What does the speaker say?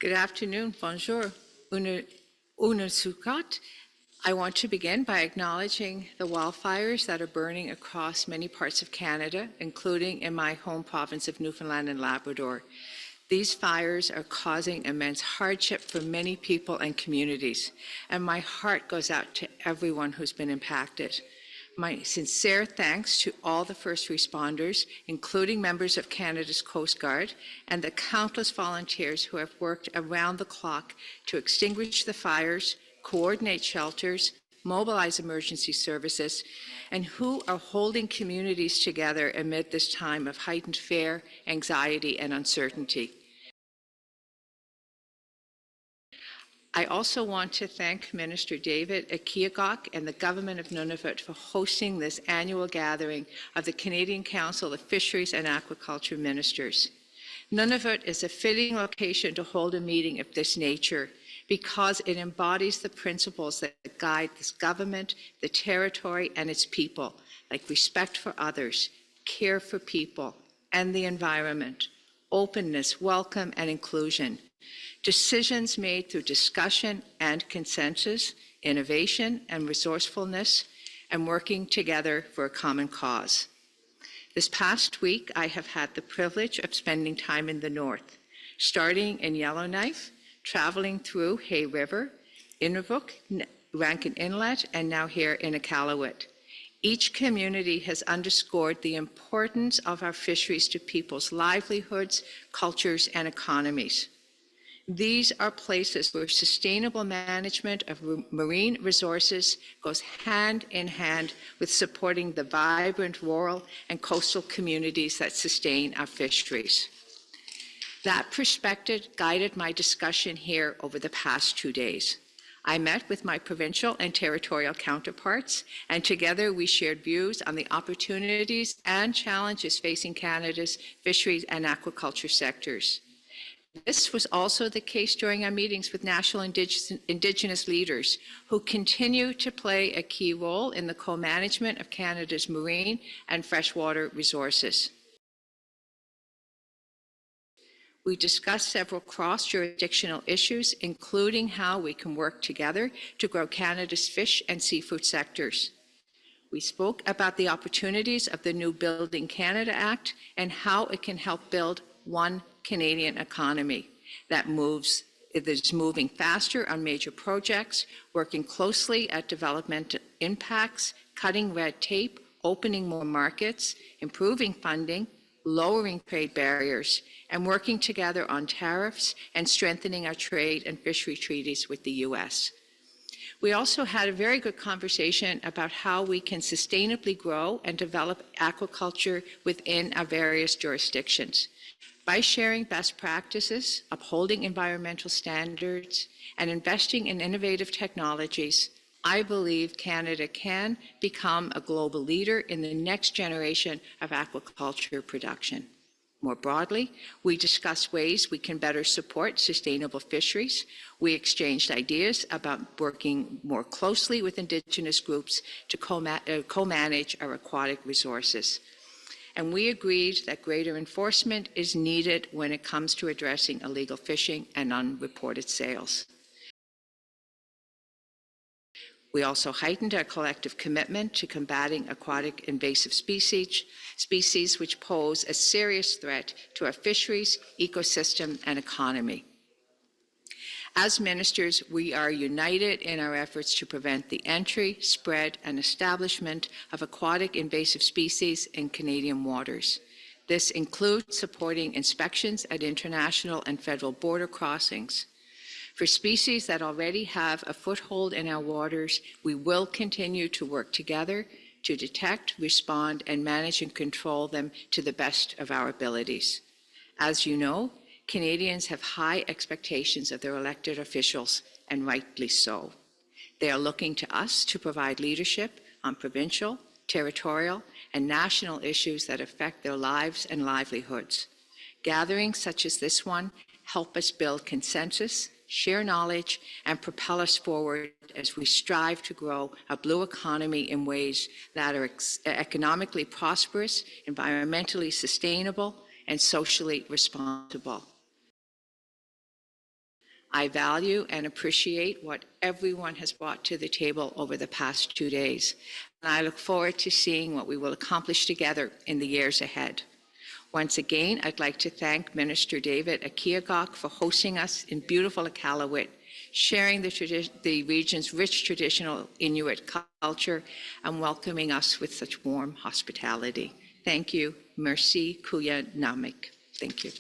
Good afternoon, bonjour, unasukat. I want to begin by acknowledging the wildfires that are burning across many parts of Canada, including in my home province of Newfoundland and Labrador. These fires are causing immense hardship for many people and communities, and my heart goes out to everyone who's been impacted. My sincere thanks to all the first responders, including members of Canada's Coast Guard, and the countless volunteers who have worked around the clock to extinguish the fires, coordinate shelters, mobilize emergency services, and who are holding communities together amid this time of heightened fear, anxiety, and uncertainty. I also want to thank Minister David Akiagok and the Government of Nunavut for hosting this annual gathering of the Canadian Council of Fisheries and Aquaculture Ministers. Nunavut is a fitting location to hold a meeting of this nature because it embodies the principles that guide this government, the territory, and its people, like respect for others, care for people and the environment, openness, welcome, and inclusion. Decisions made through discussion and consensus, innovation and resourcefulness, and working together for a common cause. This past week, I have had the privilege of spending time in the north, starting in Yellowknife, traveling through Hay River, Inuvik, Rankin Inlet, and now here in Iqaluit. Each community has underscored the importance of our fisheries to people's livelihoods, cultures, and economies. These are places where sustainable management of marine resources goes hand in hand with supporting the vibrant rural and coastal communities that sustain our fisheries. That perspective guided my discussion here over the past 2 days. I met with my provincial and territorial counterparts, and together we shared views on the opportunities and challenges facing Canada's fisheries and aquaculture sectors. This was also the case during our meetings with national Indigenous leaders who continue to play a key role in the co-management of Canada's marine and freshwater resources. We discussed several cross-jurisdictional issues, including how we can work together to grow Canada's fish and seafood sectors. We spoke about the opportunities of the new Building Canada Act and how it can help build one Canadian economy that is moving faster on major projects, working closely at developmental impacts, cutting red tape, opening more markets, improving funding, lowering trade barriers, and working together on tariffs and strengthening our trade and fishery treaties with the U.S. We also had a very good conversation about how we can sustainably grow and develop aquaculture within our various jurisdictions. By sharing best practices, upholding environmental standards, and investing in innovative technologies, I believe Canada can become a global leader in the next generation of aquaculture production. More broadly, we discussed ways we can better support sustainable fisheries. We exchanged ideas about working more closely with Indigenous groups to co-manage our aquatic resources. And we agreed that greater enforcement is needed when it comes to addressing illegal fishing and unreported sales. We also heightened our collective commitment to combating aquatic invasive species which pose a serious threat to our fisheries, ecosystem, and economy. As ministers, we are united in our efforts to prevent the entry, spread, and establishment of aquatic invasive species in Canadian waters. This includes supporting inspections at international and federal border crossings. For species that already have a foothold in our waters, we will continue to work together to detect, respond, and manage and control them to the best of our abilities. As you know, Canadians have high expectations of their elected officials, and rightly so. They are looking to us to provide leadership on provincial, territorial, and national issues that affect their lives and livelihoods. Gatherings such as this one help us build consensus, share knowledge, and propel us forward as we strive to grow a blue economy in ways that are economically prosperous, environmentally sustainable, and socially responsible. I value and appreciate what everyone has brought to the table over the past 2 days, and I look forward to seeing what we will accomplish together in the years ahead. Once again, I'd like to thank Minister David Akiagok for hosting us in beautiful Iqaluit, sharing the region's rich traditional Inuit culture, and welcoming us with such warm hospitality. Thank you. Merci, Kuya Namik. Thank you.